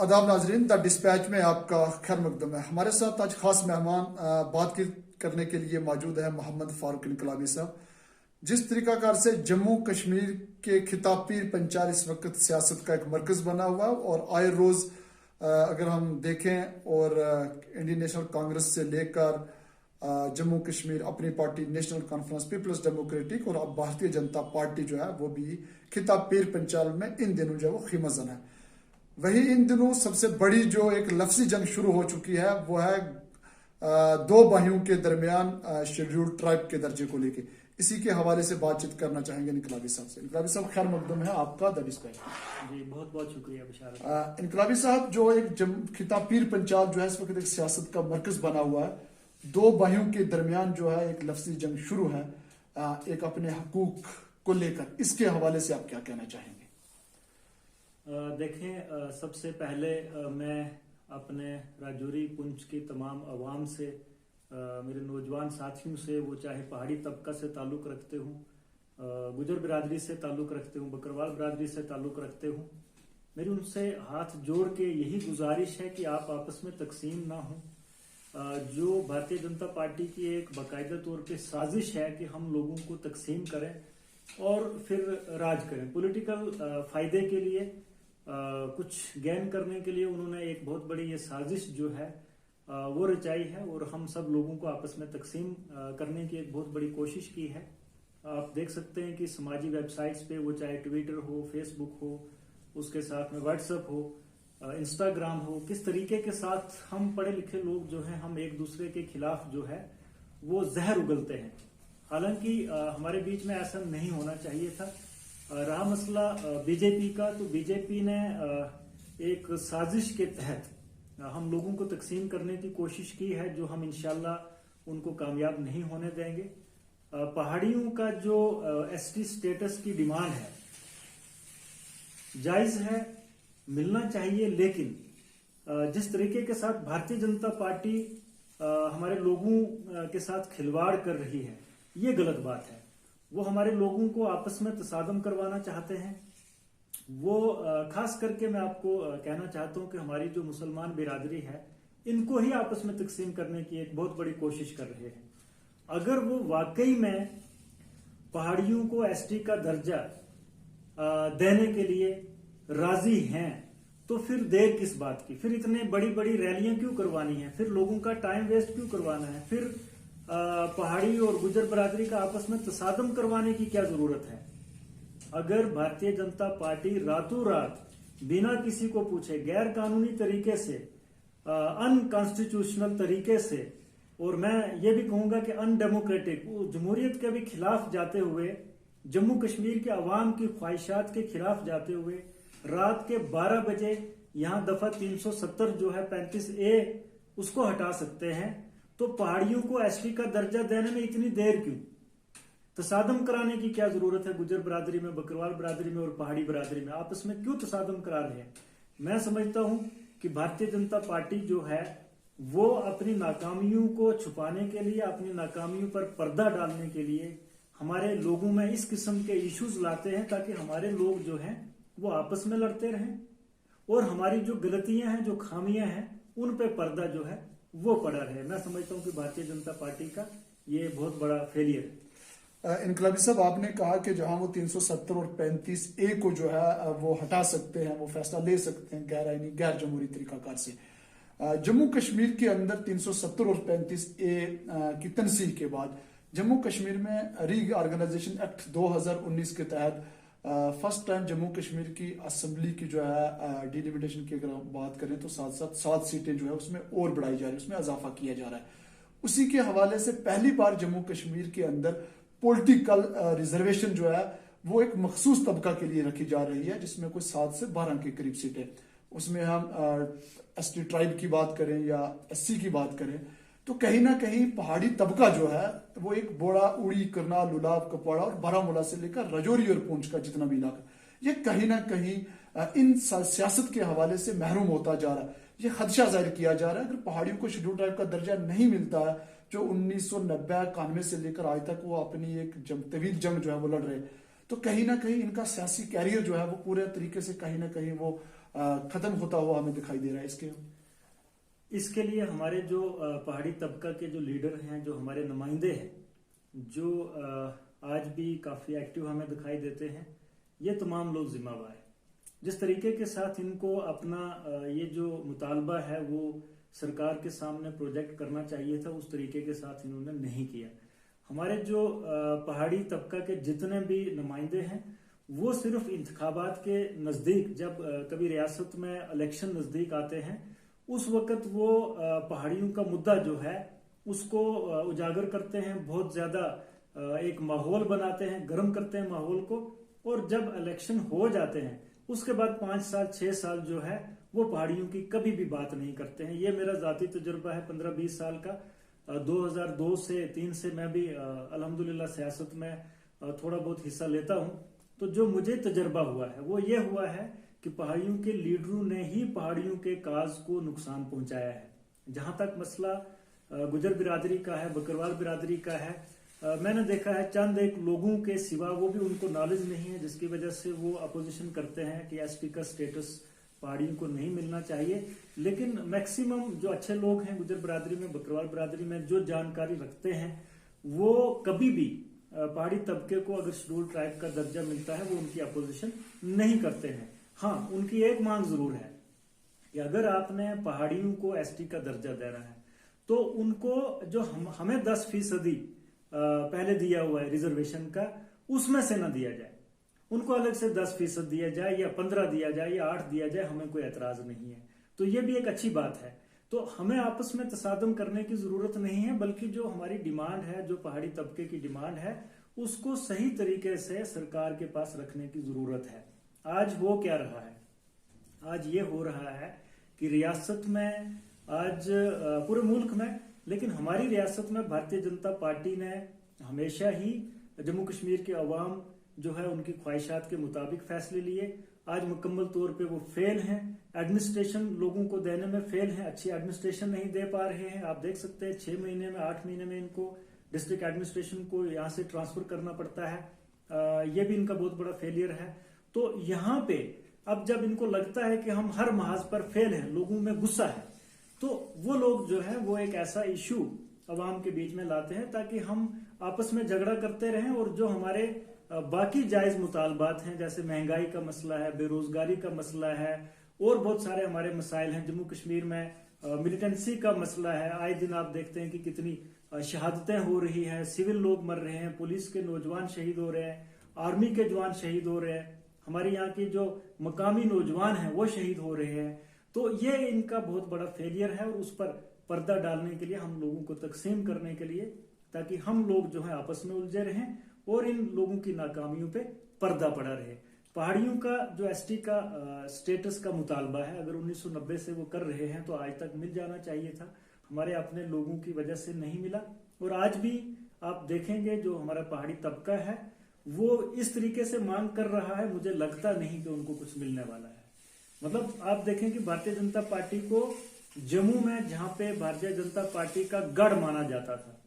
आदाब नाजरीन, the dispatch में आपका खैर मकदम है। हमारे साथ आज खास मेहमान करने के लिए मौजूद है मोहम्मद फारूक इनकलाबी साहब। जिस तरीकाकार से जम्मू कश्मीर के खिताब पीर पंचाल इस वक्त सियासत का एक मरकज बना हुआ है और आए रोज अगर हम देखें और इंडियन नेशनल कांग्रेस से लेकर Jammu Kashmir Apni party National Conference Peoples Democratic और अब भारतीय जनता पार्टी जो है वो भी खिताब पीर पंचाल में इन दिनों जो है वो खीमजन है। वही इन दिनों सबसे बड़ी जो एक लफ्जी जंग शुरू हो चुकी है वो है दो भाइयों के दरमियान शेड्यूल्ड ट्राइब के दर्जे को लेके। इसी के हवाले से बातचीत करना चाहेंगे इनकलाबी साहब से। इनकलाबी साहब खैर मकदम है आपका द डिस्पैच। जी बहुत बहुत शुक्रिया बिशारत। इनकलाबी साहब, जो एक खिताब पीर पंचाल जो है इस वक्त एक सियासत का मरकज बना हुआ है। दो भाइयों के दरमियान जो है एक लफ्जी जंग शुरू है एक अपने हकूक को लेकर। इसके हवाले से आप क्या कहना चाहेंगे? देखें, सबसे पहले मैं अपने राजौरी पुंछ की तमाम अवाम से, मेरे नौजवान साथियों से, वो चाहे पहाड़ी तबका से ताल्लुक़ रखते हूँ, गुजर बिरादरी से ताल्लुक़ रखते हूँ, बकरवाल बिरादरी से ताल्लुक़ रखते हूँ, मेरी उनसे हाथ जोड़ के यही गुजारिश है कि आप आपस में तकसीम ना हो। जो भारतीय जनता पार्टी की एक बाकायदा तौर पे साजिश है कि हम लोगों को तकसीम करें और फिर राज करें, पॉलिटिकल फ़ायदे के लिए, कुछ गेन करने के लिए उन्होंने एक बहुत बड़ी ये साजिश जो है वो रचाई है और हम सब लोगों को आपस में तकसीम करने की एक बहुत बड़ी कोशिश की है। आप देख सकते हैं कि समाजी वेबसाइट्स पे, वो चाहे ट्विटर हो, फेसबुक हो, उसके साथ में व्हाट्सएप हो, इंस्टाग्राम हो, किस तरीके के साथ हम पढ़े लिखे लोग जो हैं हम एक दूसरे के खिलाफ जो है वो जहर उगलते हैं। हालांकि हमारे बीच में ऐसा नहीं होना चाहिए था। रहा मसला बीजेपी का, तो बीजेपी ने एक साजिश के तहत हम लोगों को तकसीम करने की कोशिश की है, जो हम इंशाल्लाह उनको कामयाब नहीं होने देंगे। पहाड़ियों का जो एसटी स्टेटस की डिमांड है जायज है, मिलना चाहिए, लेकिन जिस तरीके के साथ भारतीय जनता पार्टी हमारे लोगों के साथ खिलवाड़ कर रही है ये गलत बात है। वो हमारे लोगों को आपस में तसादम करवाना चाहते हैं। वो खास करके मैं आपको कहना चाहता हूं कि हमारी जो मुसलमान बिरादरी है इनको ही आपस में तकसीम करने की एक बहुत बड़ी कोशिश कर रहे हैं। अगर वो वाकई में पहाड़ियों को एसटी का दर्जा देने के लिए राजी हैं तो फिर देर किस बात की? फिर इतने बड़ी बड़ी रैलियां क्यों करवानी है? फिर लोगों का टाइम वेस्ट क्यों करवाना है? फिर पहाड़ी और गुजर बरादरी का आपस में तसादम करवाने की क्या जरूरत है? अगर भारतीय जनता पार्टी रातों रात बिना किसी को पूछे गैर कानूनी तरीके से, अनकॉन्स्टिट्यूशनल तरीके से, और मैं ये भी कहूंगा कि अनडेमोक्रेटिक, जमहूरियत के भी खिलाफ जाते हुए, जम्मू कश्मीर के अवाम की ख्वाहिशात के खिलाफ जाते हुए रात के 12 बजे यहां दफा 370 जो है 35A उसको हटा सकते हैं, तो पहाड़ियों को एसटी का दर्जा देने में इतनी देर क्यों? तसादम कराने की क्या जरूरत है? गुजर बिरादरी में, बकरवाल बिरादरी में और पहाड़ी बिरादरी में आपस में क्यों तसादम करा रहे हैं? मैं समझता हूं कि भारतीय जनता पार्टी जो है वो अपनी नाकामियों को छुपाने के लिए, अपनी नाकामियों पर पर्दा डालने के लिए हमारे लोगों में इस किस्म के इश्यूज लाते हैं ताकि हमारे लोग जो हैं वो आपस में लड़ते रहें और हमारी जो गलतियां हैं, जो खामियां हैं, उन पे पर्दा जो है वो पड़ा रहे। मैं समझता हूं कि भारतीय जनता पार्टी का ये बहुत बड़ा फेलियर है। इनकलाबी साहब, आपने कहा कि जहां वो 370 और 35A को जो है वो हटा सकते हैं, वो फैसला ले सकते हैं गैर आईनी, गैर जमहूरी तरीकाकार से। जम्मू कश्मीर के अंदर 370 और 35A की तनसीह के बाद जम्मू कश्मीर में रीऑर्गेनाइजेशन एक्ट 2019 के तहत फर्स्ट टाइम जम्मू कश्मीर की असेंबली की जो है डिलिमिटेशन की अगर हम बात करें तो 7 सीटें जो है उसमें और बढ़ाई जा रही है, उसमें इजाफा किया जा रहा है। उसी के हवाले से पहली बार जम्मू कश्मीर के अंदर पॉलिटिकल रिजर्वेशन जो है वो एक मखसूस तबका के लिए रखी जा रही है, जिसमें कोई 7 से 12 के करीब सीटें। उसमें हम एसटी ट्राइब की बात करें या एससी की बात करें तो कहीं ना कहीं पहाड़ी तबका जो है वो एक बोड़ा, उड़ी, करनाल, लुलाब, कपवाड़ा और बारामूला से लेकर राजौरी और पुंछ का जितना भी इलाका, ये कहीं ना कहीं इन सियासत के हवाले से महरूम होता जा रहा है। ये खदशा जाहिर किया जा रहा है अगर पहाड़ियों को शेड्यूल ट्राइब का दर्जा नहीं मिलता है, जो 1990-91 से लेकर आज तक वो अपनी एक तवील जंग जो है वो लड़ रहे, तो कहीं ना कहीं इनका सियासी कैरियर जो है वो पूरे तरीके से कहीं ना कहीं वो खत्म होता हुआ हमें दिखाई दे रहा है। इसके लिए हमारे जो पहाड़ी तबका के जो लीडर हैं, जो हमारे नुमाइंदे हैं, जो आज भी काफी एक्टिव हमें दिखाई देते हैं, ये तमाम लोग जिम्मेवार हैं। जिस तरीके के साथ इनको अपना ये जो मुतालबा है वो सरकार के सामने प्रोजेक्ट करना चाहिए था, उस तरीके के साथ इन्होंने नहीं किया। हमारे जो पहाड़ी तबका के जितने भी नुमाइंदे हैं वो सिर्फ इंतखाबात के नजदीक, जब कभी रियासत में इलेक्शन नजदीक आते हैं, उस वक्त वो पहाड़ियों का मुद्दा जो है उसको उजागर करते हैं, बहुत ज्यादा एक माहौल बनाते हैं, गर्म करते हैं माहौल को, और जब इलेक्शन हो जाते हैं उसके बाद 5 साल 6 साल जो है वो पहाड़ियों की कभी भी बात नहीं करते हैं। ये मेरा जाती तजुर्बा है 15-20 साल का। 2002 से 3 से मैं भी अल्हम्दुलिल्लाह सियासत में थोड़ा बहुत हिस्सा लेता हूं। तो जो मुझे तजर्बा हुआ है वो ये हुआ है कि पहाड़ियों के लीडरों ने ही पहाड़ियों के काज को नुकसान पहुंचाया है। जहां तक मसला गुजर बिरादरी का है, बकरवाल बिरादरी का है, मैंने देखा है चंद एक लोगों के सिवा, वो भी उनको नॉलेज नहीं है, जिसकी वजह से वो अपोजिशन करते हैं कि एसटी का स्टेटस पहाड़ियों को नहीं मिलना चाहिए। लेकिन मैक्सिमम जो अच्छे लोग हैं गुजर बिरादरी में, बकरवाल बिरादरी में, जो जानकारी रखते हैं, वो कभी भी पहाड़ी तबके को अगर शेड्यूल ट्राइब का दर्जा मिलता है वो उनकी अपोजिशन नहीं करते हैं। हाँ, उनकी एक मांग जरूर है कि अगर आपने पहाड़ियों को एसटी का दर्जा देना है तो उनको जो हमें 10% पहले दिया हुआ है रिजर्वेशन का, उसमें से ना दिया जाए, उनको अलग से 10% दिया जाए, या 15 दिया जाए, या 8 दिया जाए, हमें कोई एतराज नहीं है। तो ये भी एक अच्छी बात है। तो हमें आपस में तसादम करने की जरूरत नहीं है, बल्कि जो हमारी डिमांड है, जो पहाड़ी तबके की डिमांड है, उसको सही तरीके से सरकार के पास रखने की जरूरत है। आज हो क्या रहा है? आज ये हो रहा है कि रियासत में, आज पूरे मुल्क में, लेकिन हमारी रियासत में भारतीय जनता पार्टी ने हमेशा ही जम्मू कश्मीर के अवाम जो है उनकी ख्वाहिशात के मुताबिक फैसले लिए। आज मुकम्मल तौर पे वो फेल हैं, एडमिनिस्ट्रेशन लोगों को देने में फेल हैं, अच्छी एडमिनिस्ट्रेशन नहीं दे पा रहे हैं। आप देख सकते हैं 6 महीने में, 8 महीने में इनको डिस्ट्रिक्ट एडमिनिस्ट्रेशन को यहाँ से ट्रांसफर करना पड़ता है। ये भी इनका बहुत बड़ा फेलियर है। तो यहाँ पे अब जब इनको लगता है कि हम हर महाज पर फेल हैं, लोगों में गुस्सा है, तो वो लोग जो है वो एक ऐसा इशू अवाम के बीच में लाते हैं ताकि हम आपस में झगड़ा करते रहें, और जो हमारे बाकी जायज मुतालबात हैं, जैसे महंगाई का मसला है, बेरोजगारी का मसला है, और बहुत सारे हमारे मसाइल हैं। जम्मू कश्मीर में मिलिटेंसी का मसला है। आए दिन आप देखते हैं कि कितनी शहादतें हो रही हैं, सिविल लोग मर रहे हैं, पुलिस के नौजवान शहीद हो रहे हैं, आर्मी के जवान शहीद हो रहे हैं, हमारे यहाँ के जो मकामी नौजवान हैं वो शहीद हो रहे हैं। तो ये इनका बहुत बड़ा फेलियर है, और उस पर पर्दा डालने के लिए, हम लोगों को तकसीम करने के लिए, ताकि हम लोग जो है आपस में उलझे रहें और इन लोगों की नाकामियों पे पर्दा पड़ा रहे। पहाड़ियों का जो एसटी का स्टेटस का मुतालबा है, अगर 1990 से वो कर रहे हैं तो आज तक मिल जाना चाहिए था। हमारे अपने लोगों की वजह से नहीं मिला, और आज भी आप देखेंगे जो हमारा पहाड़ी तबका है वो इस तरीके से मांग कर रहा है, मुझे लगता नहीं कि उनको कुछ मिलने वाला है। मतलब आप देखें कि भारतीय जनता पार्टी को जम्मू में, जहां पे भारतीय जनता पार्टी का गढ़ माना जाता था,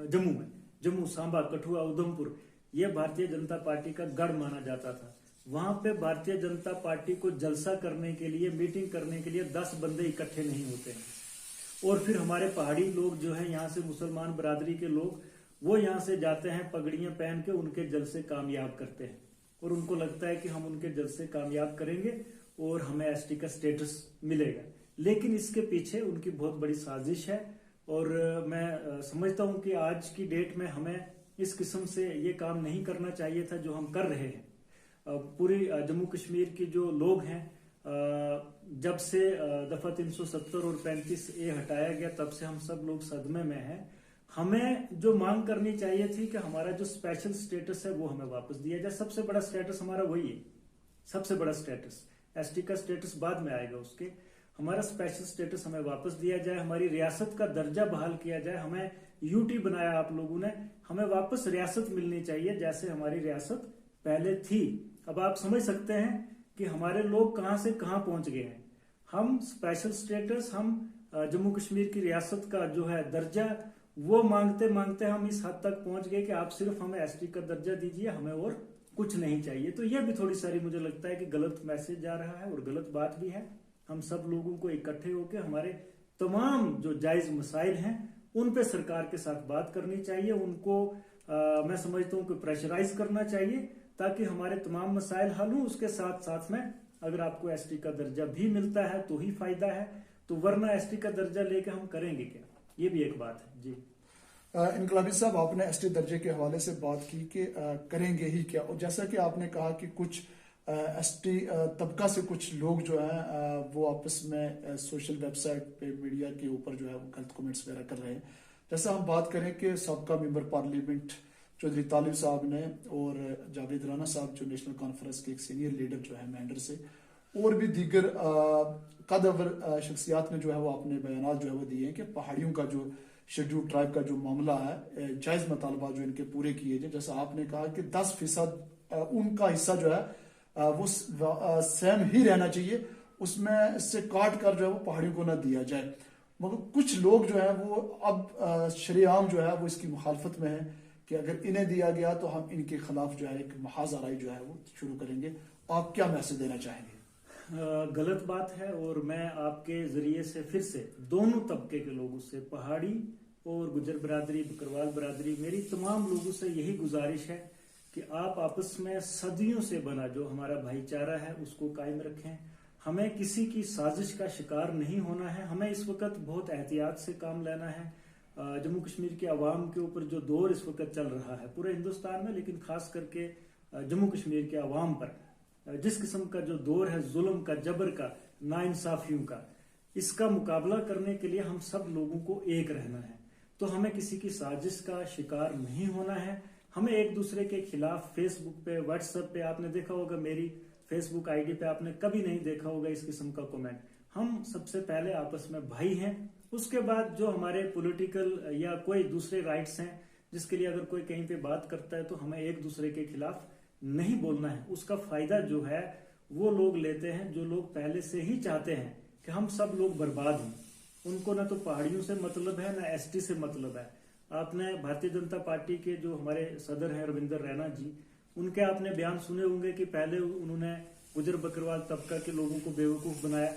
जम्मू में, जम्मू, सांबा, कठुआ, उधमपुर, ये भारतीय जनता पार्टी का गढ़ माना जाता था। वहां पे भारतीय जनता पार्टी को जलसा करने के लिए, मीटिंग करने के लिए 10 बंदे इकट्ठे नहीं होते हैं। और फिर हमारे पहाड़ी लोग जो है, यहाँ से मुसलमान बरादरी के लोग, वो यहाँ से जाते हैं पगड़ियां पहन के, उनके जलसे कामयाब करते हैं, और उनको लगता है कि हम उनके जलसे कामयाब करेंगे और हमें एसटी का स्टेटस मिलेगा। लेकिन इसके पीछे उनकी बहुत बड़ी साजिश है, और मैं समझता हूं कि आज की डेट में हमें इस किस्म से ये काम नहीं करना चाहिए था जो हम कर रहे हैं। पूरी जम्मू कश्मीर के जो लोग हैं, जब से दफा 370 और 35A हटाया गया, तब से हम सब लोग सदमे में हैं। हमें जो मांग करनी चाहिए थी कि हमारा जो स्पेशल स्टेटस है वो हमें वापस दिया जाए। सबसे बड़ा स्टेटस हमारा वही है, सबसे बड़ा स्टेटस। एसटी का स्टेटस बाद में आएगा उसके। हमारा स्पेशल स्टेटस हमें वापस दिया जाए, हमारी रियासत का दर्जा बहाल किया जाए। हमें यूटी बनाया आप लोगों ने, हमें वापस रियासत मिलनी चाहिए जैसे हमारी रियासत पहले थी। अब आप समझ सकते हैं कि हमारे लोग कहां से कहां पहुंच गए हैं। हम स्पेशल स्टेटस, हम जम्मू कश्मीर की रियासत का जो है दर्जा, वो मांगते मांगते हम इस हद तक पहुंच गए कि आप सिर्फ हमें एसटी का दर्जा दीजिए, हमें और कुछ नहीं चाहिए। तो यह भी थोड़ी सारी मुझे लगता है कि गलत मैसेज जा रहा है और गलत बात भी है। हम सब लोगों को इकट्ठे होकर हमारे तमाम जो जायज मसाइल हैं उन पे सरकार के साथ बात करनी चाहिए, उनको मैं समझता हूँ कि प्रेशराइज करना चाहिए ताकि हमारे तमाम मसाइल हल हों। उसके साथ साथ में अगर आपको एसटी का दर्जा भी मिलता है तो ही फायदा है, तो वरना एसटी का दर्जा लेके हम करेंगे क्या, ये भी एक बात है। जी इनकलाबी साहब, आपने एसटी दर्जे के हवाले से बात की कि करेंगे ही क्या, और जैसा कि आपने कहा कि कुछ एसटी तबका से कुछ लोग जो है वो आपस में सोशल वेबसाइट पे मीडिया के ऊपर जो है वो गलत कमेंट्स वगैरह कर रहे हैं। जैसा हम बात करें कि सबका मेंबर पार्लियामेंट चौधरी तालिब साहब ने और जावेद राना साहब जो नेशनल कॉन्फ्रेंस के एक सीनियर लीडर जो है मैंडर से, और भी दीगर कदवर शख्सियात ने जो है वो अपने बयान जो है वो दिए हैं कि पहाड़ियों का जो शेड्यूल ट्राइब का जो मामला है, जायज मुतालबा जो इनके पूरे किए जाए। जैसा आपने कहा कि 10% उनका हिस्सा जो है वो सेम ही रहना चाहिए, उसमें से काट कर जो है वो पहाड़ियों को ना दिया जाए। मगर कुछ लोग जो है वो अब शरेआम जो है वो इसकी मुखालफत में है कि अगर इन्हें दिया गया तो हम इनके खिलाफ जो है एक महाज आराई जो है वो शुरू करेंगे। आप क्या मैसेज देना चाहेंगे? गलत बात है, और मैं आपके जरिए से फिर से दोनों तबके के लोगों से, पहाड़ी और गुजर बरादरी, बकरवाल बरादरी, मेरी तमाम लोगों से यही गुजारिश है कि आप आपस में सदियों से बना जो हमारा भाईचारा है उसको कायम रखें। हमें किसी की साजिश का शिकार नहीं होना है, हमें इस वक्त बहुत एहतियात से काम लेना है। जम्मू कश्मीर के अवाम के ऊपर जो दौर इस वक्त चल रहा है पूरे हिंदुस्तान में, लेकिन खास करके जम्मू कश्मीर के अवाम पर जिस किस्म का जो दौर है जुल्म का, जबर का, नाइंसाफियों का, इसका मुकाबला करने के लिए हम सब लोगों को एक रहना है। तो हमें किसी की साजिश का शिकार नहीं होना है। हमें एक दूसरे के खिलाफ फेसबुक पे, व्हाट्सएप पे, आपने देखा होगा मेरी फेसबुक आईडी पे आपने कभी नहीं देखा होगा इस किस्म का कमेंट। हम सबसे पहले आपस में भाई हैं, उसके बाद जो हमारे पॉलिटिकल या कोई दूसरे राइट्स हैं जिसके लिए अगर कोई कहीं पे बात करता है तो हमें एक दूसरे के खिलाफ नहीं बोलना है। उसका फायदा जो है वो लोग लेते हैं जो लोग पहले से ही चाहते हैं कि हम सब लोग बर्बाद हों। उनको ना तो पहाड़ियों से मतलब है ना एसटी से मतलब है। आपने भारतीय जनता पार्टी के जो हमारे सदर हैं रविंदर रैना जी, उनके आपने बयान सुने होंगे कि पहले उन्होंने गुजर बकरवाल तबका के लोगों को बेवकूफ बनाया,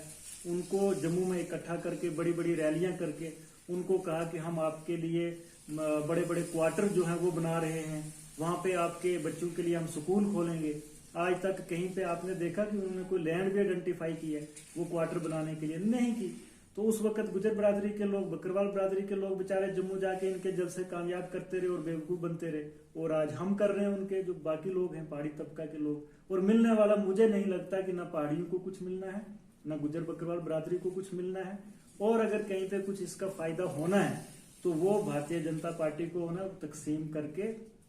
उनको जम्मू में इकट्ठा करके बड़ी बड़ी रैलियां करके उनको कहा कि हम आपके लिए बड़े बड़े क्वार्टर जो है वो बना रहे हैं, वहां पे आपके बच्चों के लिए हम स्कूल खोलेंगे। आज तक कहीं पे आपने देखा कि उन्होंने कोई लैंड भी आइडेंटिफाई की है वो क्वार्टर बनाने के लिए? नहीं की। तो उस वक्त गुजर बरादरी के लोग, बकरवाल बरादरी के लोग बेचारे जम्मू जाके इनके जलसे कामयाब करते रहे और बेवकूफ बनते रहे, और आज हम कर रहे हैं उनके जो बाकी लोग हैं पहाड़ी तबका के लोग। और मिलने वाला मुझे नहीं लगता कि ना पहाड़ियों को कुछ मिलना है ना गुजर बकरवाल बरादरी को कुछ मिलना है, और अगर कहीं पे कुछ इसका फायदा होना है तो वो भारतीय जनता पार्टी को ना तकसीम करके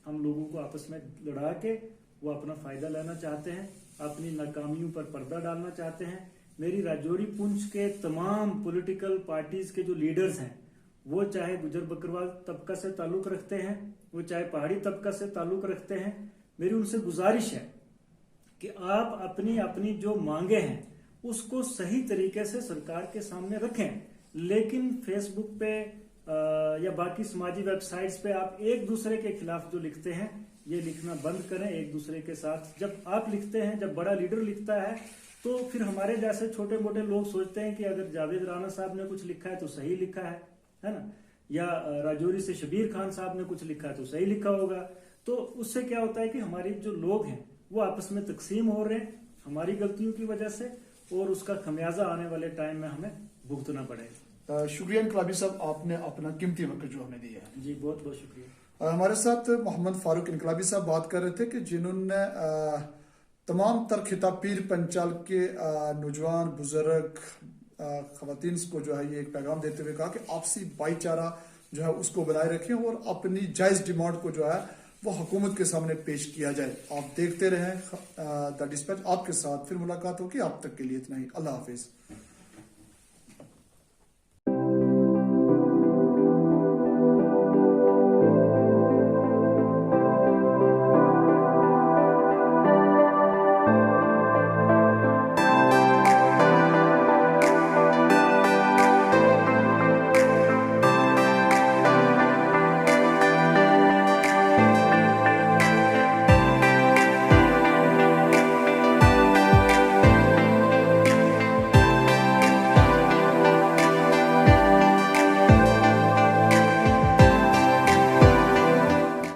हम लोगों को आपस में लड़ा के वो अपना फायदा लेना चाहते हैं, अपनी नाकामियों पर पर्दा डालना चाहते हैं। मेरी राजौरी पुंछ के तमाम पॉलिटिकल पार्टीज के जो लीडर्स हैं, वो चाहे गुजर बकरवाल तबका से ताल्लुक रखते हैं, वो चाहे पहाड़ी तबका से ताल्लुक रखते हैं, मेरी उनसे गुजारिश है कि आप अपनी अपनी जो मांगे हैं उसको सही तरीके से सरकार के सामने रखें। लेकिन फेसबुक पे या बाकी समाजी वेबसाइट्स पे आप एक दूसरे के खिलाफ जो लिखते हैं ये लिखना बंद करें। एक दूसरे के साथ जब आप लिखते हैं, जब बड़ा लीडर लिखता है, तो फिर हमारे जैसे छोटे मोटे लोग सोचते हैं कि अगर जावेद राना साहब ने कुछ लिखा है तो सही लिखा है ना, या राजौरी से शबीर खान साहब ने कुछ लिखा है तो सही लिखा होगा। तो उससे क्या होता है कि हमारी जो लोग हैं वो आपस में तकसीम हो रहे हैं हमारी गलतियों की वजह से, और उसका खमियाजा आने वाले टाइम में हमें भुगतना पड़ेगा। शुक्रिया इनकलाबी साहब, आपने अपना कीमती वक्त जो हमें दिया है। जी बहुत बहुत शुक्रिया। हमारे साथ मोहम्मद फारूक इनकलाबी साहब बात कर रहे थे कि जिन्होंने तमाम तर खिताब पीर पंचाल के नौजवान बुजुर्ग खवातीन को जो है ये एक पैगाम देते हुए कहा कि आपसी भाईचारा जो है उसको बनाए रखें और अपनी जायज डिमांड को जो है वो हुकूमत के सामने पेश किया जाए। आप देखते रहें द डिस्पैच। आपके साथ फिर मुलाकात होगी, आप तक के लिए इतना ही। अल्लाह हाफिज।